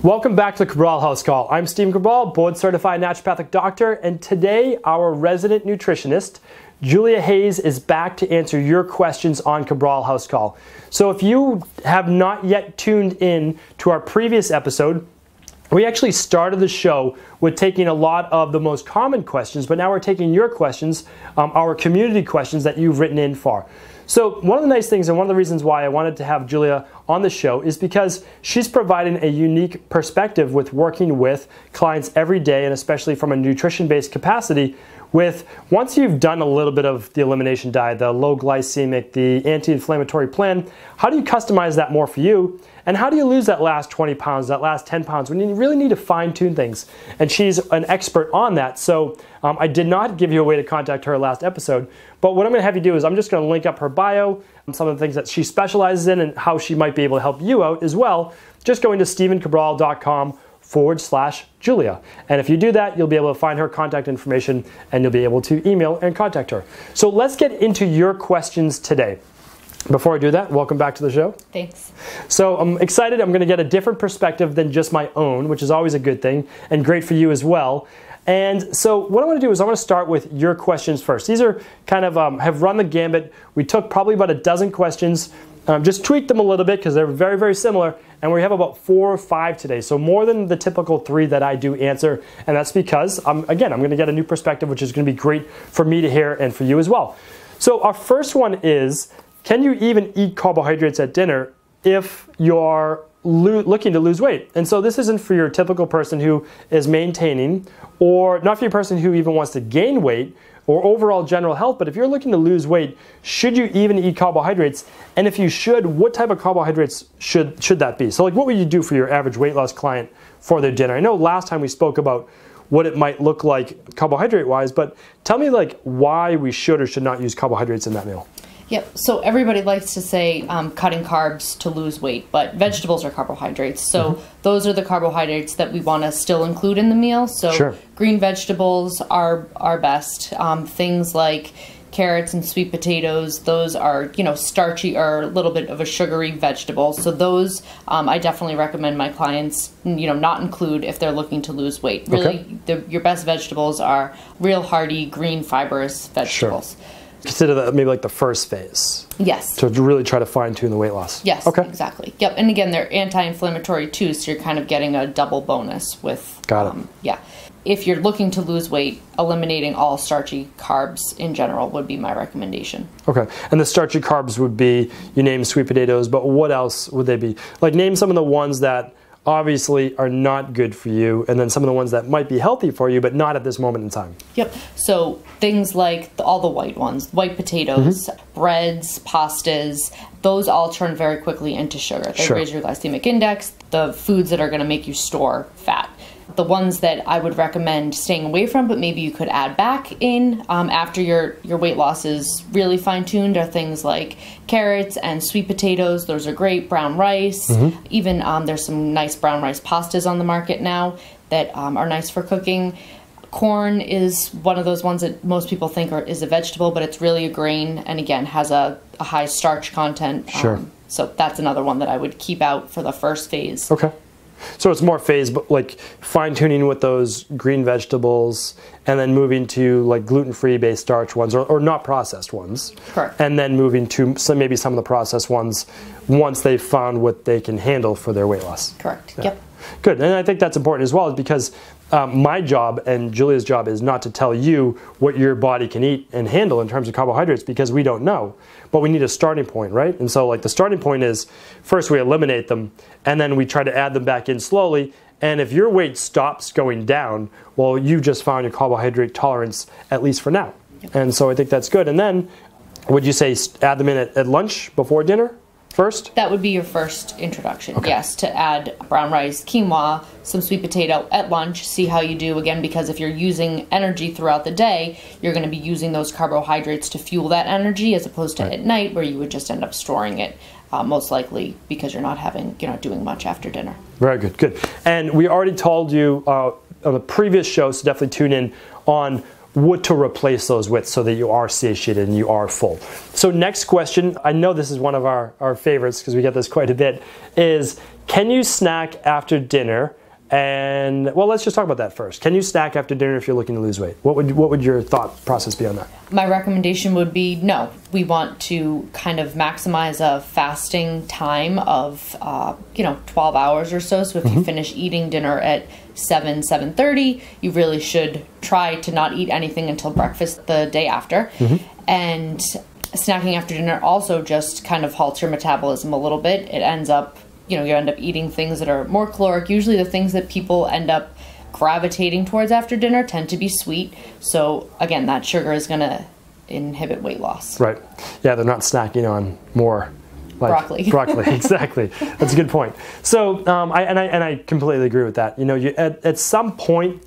Welcome back to the Cabral House Call. I'm Stephen Cabral, board-certified naturopathic doctor, and today our resident nutritionist, Julia Hayes, is back to answer your questions on Cabral House Call. So if you have not yet tuned in to our previous episode, we actually started the show with taking a lot of the most common questions, but now we're taking your questions, our community questions that you've written in for. So one of the nice things and one of the reasons why I wanted to have Julia on the show is because she's providing a unique perspective with working with clients every day, and especially from a nutrition-based capacity. With once you've done a little bit of the elimination diet, the low glycemic, the anti-inflammatory plan, how do you customize that more for you? And how do you lose that last 20 pounds, that last 10 pounds when you really need to fine-tune things? And she's an expert on that. So I did not give you a way to contact her last episode, but what I'm gonna have you do is I'm just gonna link up her bio, some of the things that she specializes in and how she might be able to help you out as well, just going to stephencabral.com/Julia. And if you do that, you'll be able to find her contact information and you'll be able to email and contact her. So let's get into your questions today. Before I do that, welcome back to the show. Thanks. So I'm excited. I'm going to get a different perspective than just my own, which is always a good thing and great for you as well. And so what I want to do is I want to start with your questions first. These are kind of have run the gambit. We took probably about a dozen questions, just tweaked them a little bit because they're very, very similar. And we have about 4 or 5 today. So more than the typical 3 that I do answer. And that's because, again, I'm going to get a new perspective, which is going to be great for me to hear and for you as well. So our first one is, can you even eat carbohydrates at dinner if you're looking to lose weight? And so this isn't for your typical person who is maintaining, or not for your person who even wants to gain weight or overall general health, but if you're looking to lose weight, should you even eat carbohydrates? And if you should, what type of carbohydrates should that be? So like, what would you do for your average weight loss client for their dinner? I know last time we spoke about what it might look like carbohydrate-wise, but tell me like why we should or should not use carbohydrates in that meal. Yep, so everybody likes to say cutting carbs to lose weight, but vegetables are carbohydrates. So those are the carbohydrates that we want to still include in the meal. So green vegetables are best. Things like carrots and sweet potatoes, those are, starchy or a little bit of a sugary vegetable. So those I definitely recommend my clients, not include if they're looking to lose weight. Really, your best vegetables are real hearty, green, fibrous vegetables. Sure. Consider that maybe like the first phase. Yes. To really try to fine tune the weight loss. Yes, exactly. Yep, and again, they're anti-inflammatory too, so you're kind of getting a double bonus with... Got it. Yeah. If you're looking to lose weight, eliminating all starchy carbs in general would be my recommendation. Okay, and the starchy carbs would be, you named sweet potatoes, but what else would they be? Like name some of the ones that obviously are not good for you, and then some of the ones that might be healthy for you, but not at this moment in time. Yep, so things like all the white ones, white potatoes, breads, pastas, those all turn very quickly into sugar. They raise your glycemic index, the foods that are going to make you store fat. The ones that I would recommend staying away from, but maybe you could add back in after your weight loss is really fine-tuned, are things like carrots and sweet potatoes. Those are great. Brown rice. Even there's some nice brown rice pastas on the market now that are nice for cooking. Corn is one of those ones that most people think is a vegetable, but it's really a grain, and again has a high starch content. So that's another one that I would keep out for the first phase. Okay. So it's more phase, but like fine-tuning with those green vegetables and then moving to like gluten-free based starch ones or not processed ones. Correct. And then moving to maybe some of the processed ones once they've found what they can handle for their weight loss. Correct. Yeah. Yep. Good. And I think that's important as well because my job and Julia's job is not to tell you what your body can eat and handle in terms of carbohydrates because we don't know. But we need a starting point, right? And so like the starting point is first we eliminate them and then we try to add them back in slowly. And if your weight stops going down, well, you just found your carbohydrate tolerance, at least for now. Yep. And so I think that's good. And then would you say add them in at lunch before dinner? First? That would be your first introduction, yes, to add brown rice, quinoa, some sweet potato at lunch, see how you do, again, because if you're using energy throughout the day, you're going to be using those carbohydrates to fuel that energy as opposed to at night where you would just end up storing it, most likely because you're not doing much after dinner. Very good, good. And we already told you on the previous show, so definitely tune in on what to replace those with so that you are satiated and you are full. So next question, I know this is one of our favorites because we get this quite a bit, is can you snack after dinner? And well, let's just talk about that first. Can you snack after dinner if you're looking to lose weight? What would your thought process be on that? My recommendation would be no. We want to kind of maximize a fasting time of 12 hours or so. So if you finish eating dinner at 7:30, you really should try to not eat anything until breakfast the day after. And snacking after dinner also just kind of halts your metabolism a little bit. It ends up, you end up eating things that are more caloric. Usually the things that people end up gravitating towards after dinner tend to be sweet. So again, that sugar is going to inhibit weight loss. Right. Yeah, they're not snacking on more like broccoli. Broccoli, exactly. That's a good point. So I completely agree with that. At some point,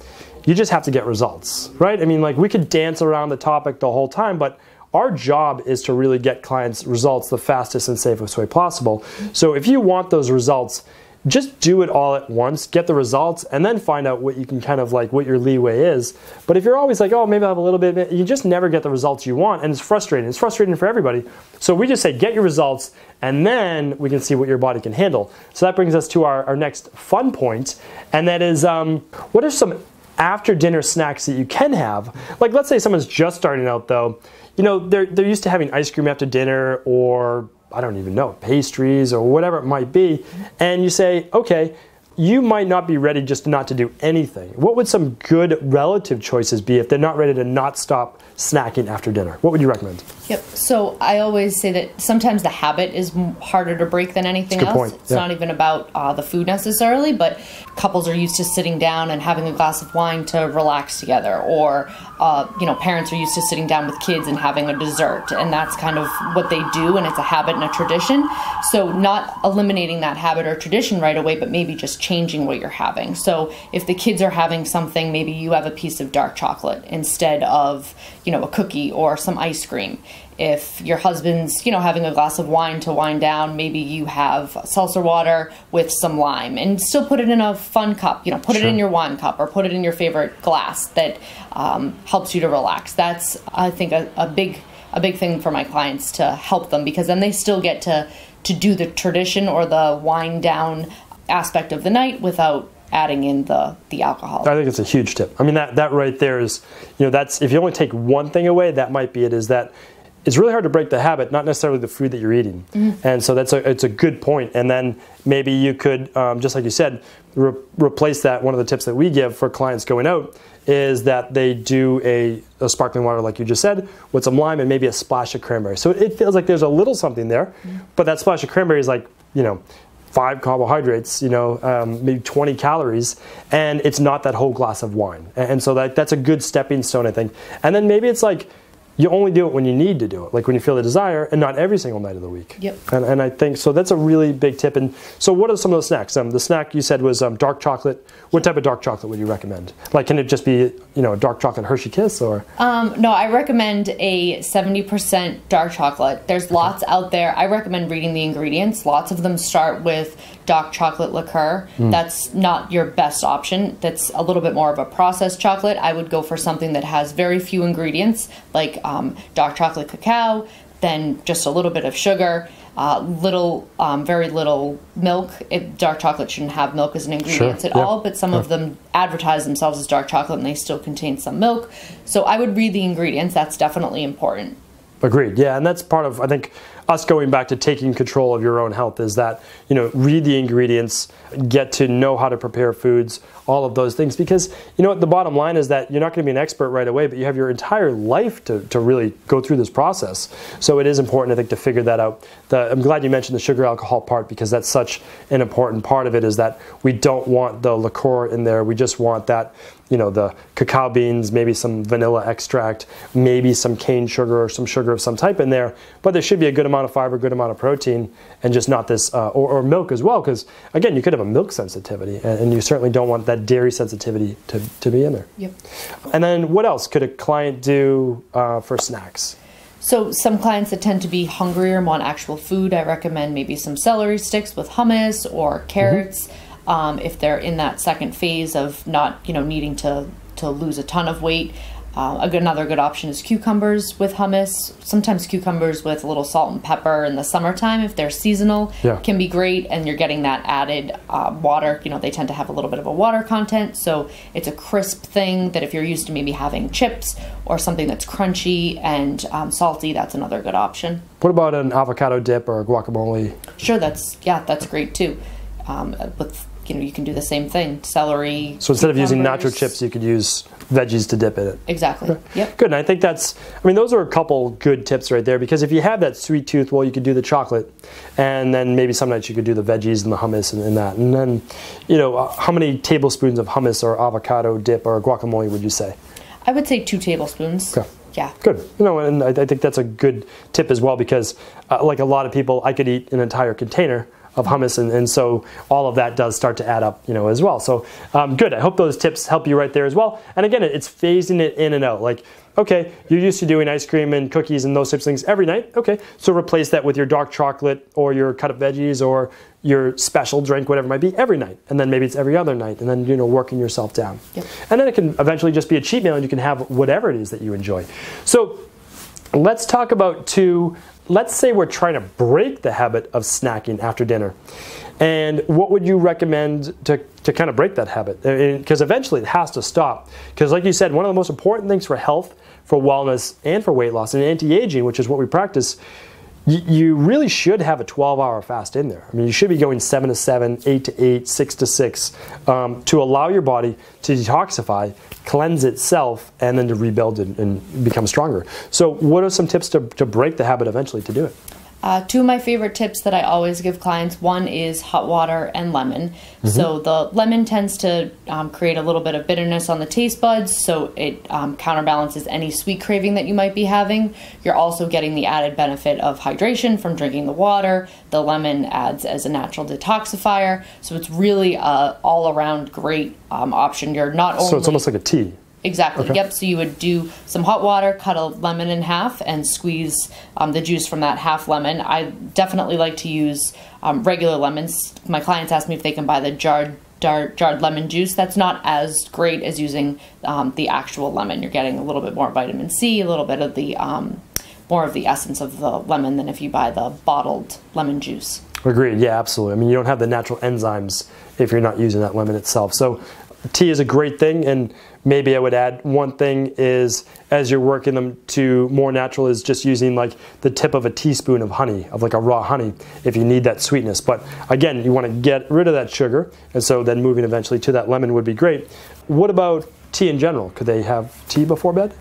you just have to get results, right? I mean, like we could dance around the topic the whole time, but our job is to really get clients results the fastest and safest way possible. So if you want those results, just do it all at once, get the results, and then find out what you can kind of like, what your leeway is. But if you're always like, oh, maybe I'll have a little bit, you just never get the results you want, and it's frustrating. It's frustrating for everybody. So we just say, get your results, and then we can see what your body can handle. So that brings us to our next fun point, and that is, what are some after dinner snacks that you can have? Like, let's say someone's just starting out though, they're used to having ice cream after dinner, or I don't even know, pastries or whatever it might be. And you say, okay, you might not be ready just not to do anything. What would some good relative choices be if they're not ready to not stop snacking after dinner? What would you recommend? Yep. So I always say that sometimes the habit is harder to break than anything else. Point. It's not even about the food necessarily, but couples are used to sitting down and having a glass of wine to relax together, or parents are used to sitting down with kids and having a dessert, and that's kind of what they do, and it's a habit and a tradition. So not eliminating that habit or tradition right away, but maybe just changing what you're having. So if the kids are having something, maybe you have a piece of dark chocolate instead of a cookie or some ice cream. If your husband's, having a glass of wine to wind down, maybe you have seltzer water with some lime, and still put it in a fun cup. Put it in your wine cup, or put it in your favorite glass that helps you to relax. That's, I think, a big thing for my clients to help them, because then they still get to do the tradition or the wind down aspect of the night without adding in the alcohol. I think it's a huge tip. I mean, that right there is, that's, if you only take one thing away, that might be it, is that it's really hard to break the habit, not necessarily the food that you're eating. And so it's a good point. And then maybe you could, just like you said, replace that. One of the tips that we give for clients going out is that they do a sparkling water, like you just said, with some lime and maybe a splash of cranberry. So it feels like there's a little something there, but that splash of cranberry is like, 5 carbohydrates, maybe 20 calories, and it's not that whole glass of wine. And so that's a good stepping stone, I think. And then maybe it's like, you only do it when you need to do it, like when you feel the desire, and not every single night of the week. Yep. And I think, so that's a really big tip. And so what are some of those snacks? The snack you said was dark chocolate. What type of dark chocolate would you recommend? Like, can it just be, dark chocolate Hershey Kiss, or? No, I recommend a 70% dark chocolate. There's lots out there. I recommend reading the ingredients. Lots of them start with dark chocolate liqueur. That's not your best option. That's a little bit more of a processed chocolate. I would go for something that has very few ingredients, like dark chocolate cacao, then just a little bit of sugar, very little milk. Dark chocolate shouldn't have milk as an ingredient at all, but some of them advertise themselves as dark chocolate and they still contain some milk. So I would read the ingredients. That's definitely important. Agreed. Yeah, and that's part of, I think, us going back to taking control of your own health, is that, read the ingredients, get to know how to prepare foods, all of those things. Because, the bottom line is that you're not going to be an expert right away, but you have your entire life to really go through this process. So it is important, I think, to figure that out. I'm glad you mentioned the sugar alcohol part, because that's such an important part of it, is that we don't want the liqueur in there. We just want that, the cacao beans, maybe some vanilla extract, maybe some cane sugar or some sugar of some type in there. But there should be a good amount of fiber, good amount of protein, and just not this, or milk as well, because again, you could have a milk sensitivity, and you certainly don't want that dairy sensitivity to be in there. Yep. And then what else could a client do for snacks? So some clients that tend to be hungrier and want actual food, I recommend maybe some celery sticks with hummus, or carrots. If they're in that second phase of not, needing to lose a ton of weight. Another good option is cucumbers with hummus. Sometimes cucumbers with a little salt and pepper in the summertime, if they're seasonal, can be great, and you're getting that added water. You know, they tend to have a little bit of a water content, so it's a crisp thing that if you're used to maybe having chips or something that's crunchy and salty, that's another good option. What about an avocado dip or guacamole? Sure, that's great too. With, you know, you can do the same thing. Celery. So instead of using nacho chips, you could use veggies to dip in it. Exactly. Okay. Yep. Good. And I think that's, I mean, those are a couple good tips right there, because if you have that sweet tooth, well, you could do the chocolate, and then maybe some nights you could do the veggies and the hummus and that. And then, you know, how many tablespoons of hummus or avocado dip or guacamole would you say? I would say 2 tablespoons. Okay. Yeah. Good. You know, and I think that's a good tip as well, because like a lot of people, I could eat an entire container of hummus, and so all of that does start to add up, you know, as well. So good. I hope those tips help you right there as well. And again, it's phasing it in and out. Like, okay, you're used to doing ice cream and cookies and those types of things every night. Okay, so replace that with your dark chocolate or your cut up veggies or your special drink, whatever it might be, every night. And then maybe it's every other night, and then, you know, working yourself down. Yep. And then it can eventually just be a cheat meal, and you can have whatever it is that you enjoy. So let's talk about let's say we're trying to break the habit of snacking after dinner. And what would you recommend to kind of break that habit? Because eventually it has to stop. Because like you said, one of the most important things for health, for wellness, and for weight loss and anti-aging, which is what we practice, you really should have a 12-hour fast in there. I mean, you should be going 7 to 7, 8 to 8, 6 to 6, to allow your body to detoxify, cleanse itself, and then to rebuild and become stronger. So what are some tips to break the habit eventually to do it? 2 of my favorite tips that I always give clients, one is hot water and lemon. Mm-hmm. So the lemon tends to create a little bit of bitterness on the taste buds, so it counterbalances any sweet craving that you might be having. You're also getting the added benefit of hydration from drinking the water. The lemon adds as a natural detoxifier, so it's really an all-around great option. You're not only... So it's almost like a tea. Exactly. Okay. Yep. So you would do some hot water, cut a lemon in half, and squeeze the juice from that half lemon. I definitely like to use regular lemons. My clients ask me if they can buy the jarred lemon juice. That's not as great as using the actual lemon. You're getting a little bit more vitamin C, a little bit of the more of the essence of the lemon than if you buy the bottled lemon juice. Agreed. Yeah, absolutely. I mean, you don't have the natural enzymes if you're not using that lemon itself. So tea is a great thing, and maybe I would add one thing is, as you're working them to more natural, is just using like the tip of a teaspoon of honey, of like a raw honey, if you need that sweetness. But again, you want to get rid of that sugar, and so then moving eventually to that lemon would be great. What about tea in general? Could they have tea before bed?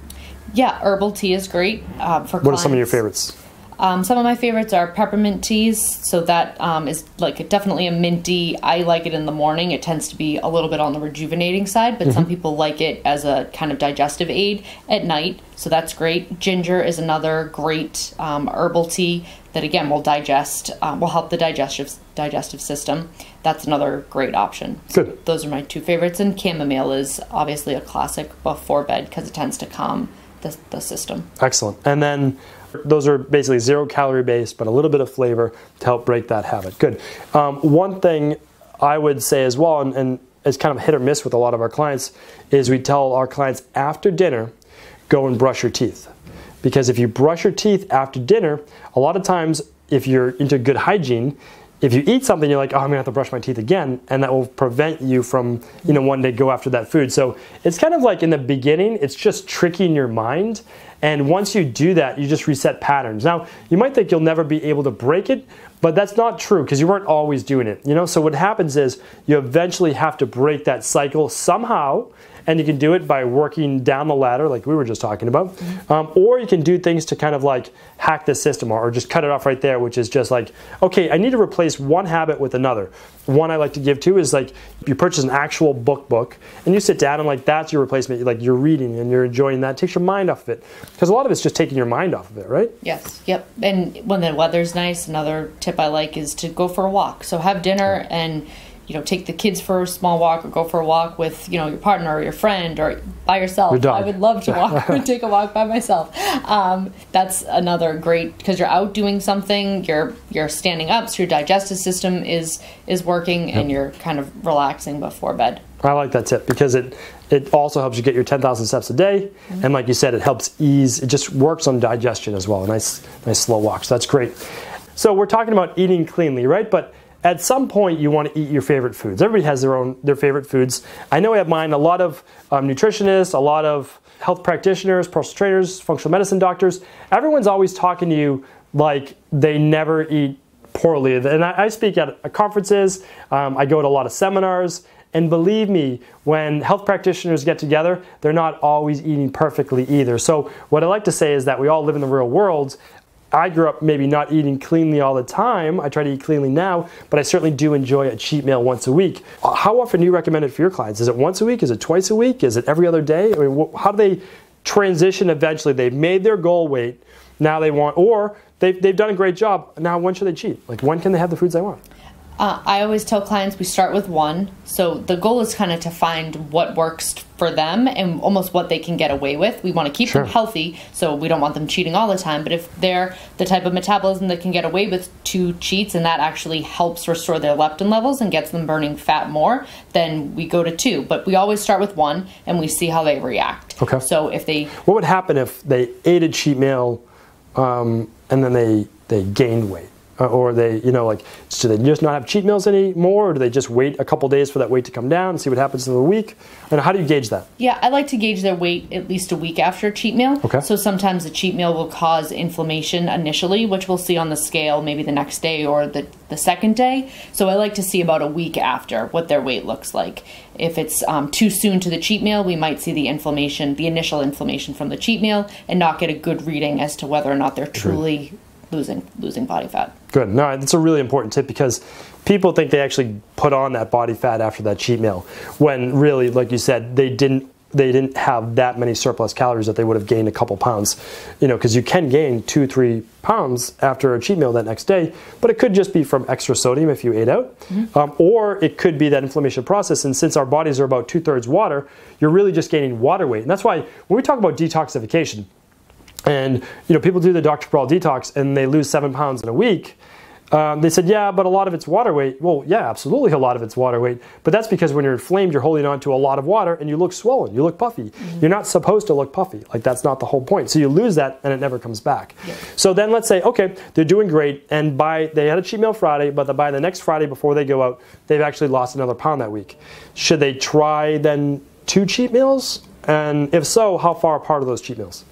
Yeah, herbal tea is great for clients. What are some of your favorites? Some of my favorites are peppermint teas, so that is like definitely a minty. I like it in the morning. It tends to be a little bit on the rejuvenating side, but some people like it as a kind of digestive aid at night, so that's great. Ginger is another great herbal tea that again will help the digestive system. That's another great option. Good. So those are my 2 favorites, and chamomile is obviously a classic before bed because it tends to calm the system. Excellent. And then those are basically 0-calorie based, but a little bit of flavor to help break that habit. Good. One thing I would say as well, and it's kind of hit or miss with a lot of our clients, is we tell our clients after dinner, go and brush your teeth. Because if you brush your teeth after dinner, a lot of times if you're into good hygiene, if you eat something, you're like, oh, I'm gonna have to brush my teeth again, and that will prevent you from, you know, one day go after that food. So it's kind of like in the beginning, it's just tricking your mind, and once you do that, you just reset patterns. Now, you might think you'll never be able to break it, but that's not true because you weren't always doing it, you know? So what happens is you eventually have to break that cycle somehow, and you can do it by working down the ladder like we were just talking about, or you can do things to kind of like hack the system or just cut it off right there, which is just like, okay, I need to replace one habit with another. One I like to give to is like you purchase an actual book and you sit down and like that's your replacement. Like you're reading and you're enjoying that. It takes your mind off of it because a lot of it's just taking your mind off of it, right? Yes. Yep. And when the weather's nice, another tip I like is to go for a walk. So have dinner and take the kids for a small walk or go for a walk with, your partner or your friend or by yourself. Your dog. I would love to walk or take a walk by myself. That's another great, because you're out doing something, you're standing up, so your digestive system is working and you're kind of relaxing before bed. I like that tip because It also helps you get your 10,000 steps a day. And like you said, it helps ease, it just works on digestion as well. A nice slow walk. So that's great. So we're talking about eating cleanly, right? But at some point you want to eat your favorite foods. Everybody has their favorite foods. I know I have mine. A lot of nutritionists, a lot of health practitioners, personal trainers, functional medicine doctors, everyone's always talking to you like they never eat poorly. And I speak at conferences, I go to a lot of seminars, and believe me, when health practitioners get together, they're not always eating perfectly either. So what I like to say is that we all live in the real world. I grew up maybe not eating cleanly all the time. I try to eat cleanly now, but I certainly do enjoy a cheat meal once a week. How often do you recommend it for your clients? Is it once a week? Is it twice a week? Is it every other day? I mean, how do they transition eventually? They've made their goal weight, now they want, or they've done a great job, now when should they cheat? Like, when can they have the foods they want? I always tell clients we start with one. So the goal is kind of to find what works for them and almost what they can get away with. We want to keep them healthy, so we don't want them cheating all the time. But if they're the type of metabolism that can get away with 2 cheats and that actually helps restore their leptin levels and gets them burning fat more, then we go to 2. But we always start with 1 and we see how they react. Okay. So if they... What would happen if they ate a cheat meal and then they gained weight? Or they, like, do they just not have cheat meals anymore? Or do they just wait a couple days for that weight to come down and see what happens in the week? And how do you gauge that? Yeah, I like to gauge their weight at least a week after a cheat meal. Okay. So sometimes a cheat meal will cause inflammation initially, which we'll see on the scale maybe the next day or the second day. So I like to see about a week after what their weight looks like. If it's too soon to the cheat meal, we might see the inflammation, the initial inflammation from the cheat meal, and not get a good reading as to whether or not they're truly losing body fat. Good. No, that's a really important tip because people think they actually put on that body fat after that cheat meal when really, like you said, they didn't have that many surplus calories that they would have gained a couple pounds, because you can gain 2-3 pounds after a cheat meal that next day, but it could just be from extra sodium if you ate out, or it could be that inflammation process. And since our bodies are about 2/3 water, you're really just gaining water weight. And that's why when we talk about detoxification, and people do the Dr. Cabral detox and they lose 7 pounds in a week. They said, yeah, but a lot of it's water weight. Well, yeah, absolutely a lot of it's water weight. But that's because when you're inflamed, you're holding on to a lot of water and you look swollen, you look puffy. You're not supposed to look puffy. Like, that's not the whole point. So you lose that and it never comes back. So then let's say, okay, they're doing great and they had a cheat meal Friday, but by the next Friday before they go out, they've actually lost another pound that week. Should they try then 2 cheat meals? And if so, how far apart are those cheat meals?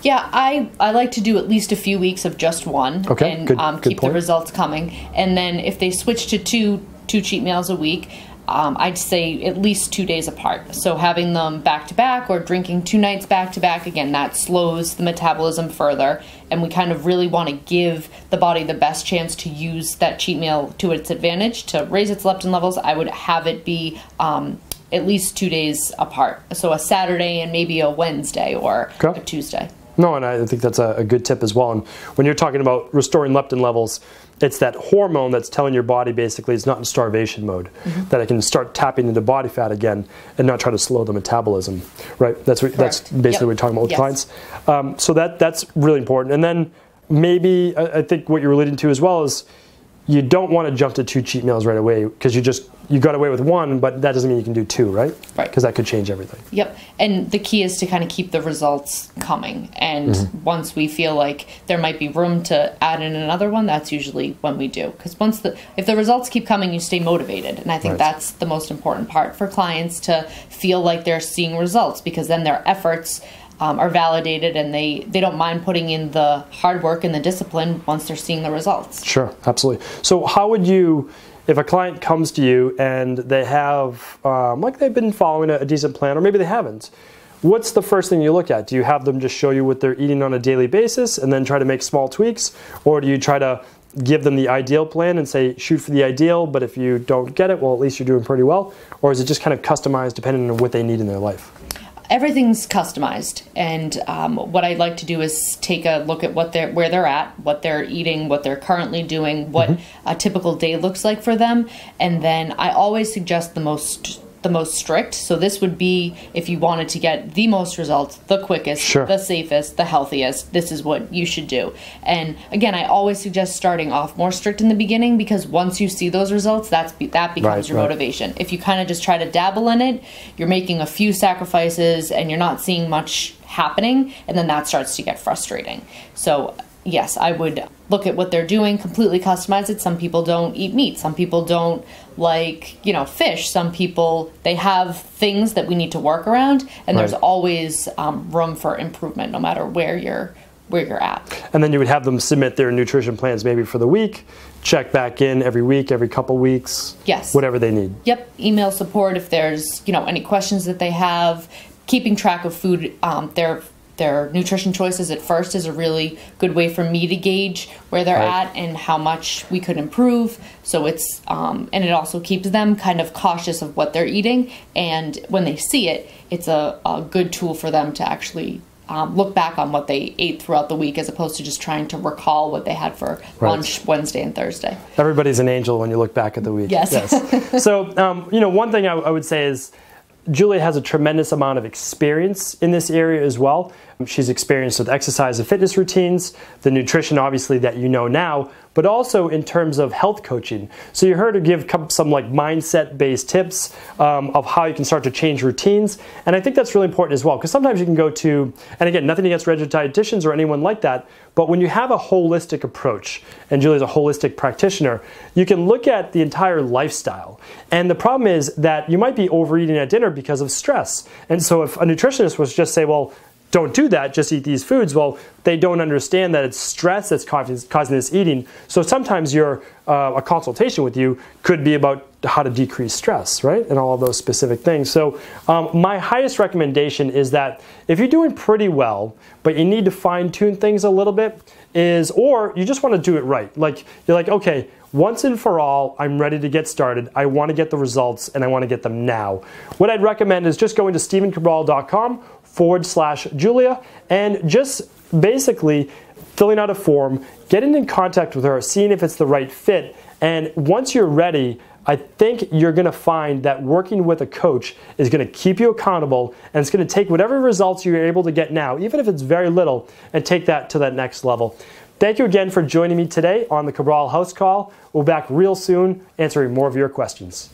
Yeah, I like to do at least a few weeks of just one and keep the results coming. And then if they switch to two cheat meals a week, I'd say at least 2 days apart. So having them back to back or drinking 2 nights back to back, again, that slows the metabolism further. And we kind of really want to give the body the best chance to use that cheat meal to its advantage, to raise its leptin levels. I would have it be at least 2 days apart. So a Saturday and maybe a Wednesday or a Tuesday. No, and I think that's a good tip as well. And when you're talking about restoring leptin levels, it's that hormone that's telling your body basically it's not in starvation mode, that it can start tapping into body fat again and not try to slow the metabolism, right? That's basically what we're talking about with clients. So that's really important. And then maybe I think what you're alluding to as well is you don't want to jump to 2 cheat meals right away because you got away with 1, but that doesn't mean you can do 2, right? Right. Because that could change everything. Yep. And the key is to kind of keep the results coming. And once we feel like there might be room to add in another one, that's usually when we do. Because if the results keep coming, you stay motivated. And I think that's the most important part for clients, to feel like they're seeing results, because then their efforts are validated and they don't mind putting in the hard work and the discipline once they're seeing the results. Sure, absolutely. So how would you, if a client comes to you and they have, like they've been following a decent plan, or maybe they haven't, what's the first thing you look at? Do you have them just show you what they're eating on a daily basis and then try to make small tweaks? Or do you try to give them the ideal plan and say, shoot for the ideal, but if you don't get it, well, at least you're doing pretty well? Or is it just kind of customized depending on what they need in their life? Everything's customized, and what I'd like to do is take a look at where they're at, what they're eating, what they're currently doing, what a typical day looks like for them, and then I always suggest the the most strict. So this would be if you wanted to get the most results, the quickest, Sure. the safest, the healthiest, this is what you should do. And again, I always suggest starting off more strict in the beginning, because once you see those results, that becomes your motivation. If you kind of just try to dabble in it, you're making a few sacrifices and you're not seeing much happening, and then that starts to get frustrating. So yes, I would look at what they're doing, completely customize it. Some people don't eat meat. Some people don't like, fish. Some people, they have things that we need to work around, and there's always room for improvement no matter where you're at. And then you would have them submit their nutrition plans maybe for the week, check back in every week, every couple weeks. Yes. Whatever they need. Yep. Email support if there's, any questions that they have. Keeping track of food, their nutrition choices at first is a really good way for me to gauge where they're at and how much we could improve. So it's, and it also keeps them kind of cautious of what they're eating. And when they see it, it's a good tool for them to actually look back on what they ate throughout the week, as opposed to just trying to recall what they had for lunch Wednesday and Thursday. Everybody's an angel when you look back at the week. Yes. So, one thing I would say is Julia has a tremendous amount of experience in this area as well. She's experienced with exercise and fitness routines, the nutrition obviously that you know now, but also in terms of health coaching. So you heard her give some like mindset-based tips of how you can start to change routines. And I think that's really important as well, because sometimes you can go to, and again, nothing against registered dietitians or anyone like that, but when you have a holistic approach, and Julia's a holistic practitioner, you can look at the entire lifestyle. And the problem is that you might be overeating at dinner because of stress. And so if a nutritionist was just say, well, don't do that, just eat these foods. Well, they don't understand that it's stress that's causing this eating. So sometimes a consultation with you could be about how to decrease stress, right? And all of those specific things. So my highest recommendation is that if you're doing pretty well, but you need to fine tune things a little bit, or you just want to do it right. Like you're like, okay, once and for all, I'm ready to get started. I want to get the results and I want to get them now. What I'd recommend is just going to stevencabral.com/Julia and just basically filling out a form, getting in contact with her, seeing if it's the right fit. And once you're ready, I think you're going to find that working with a coach is going to keep you accountable, and it's going to take whatever results you're able to get now, even if it's very little, and take that to that next level. Thank you again for joining me today on the Cabral House Call. We'll be back real soon answering more of your questions.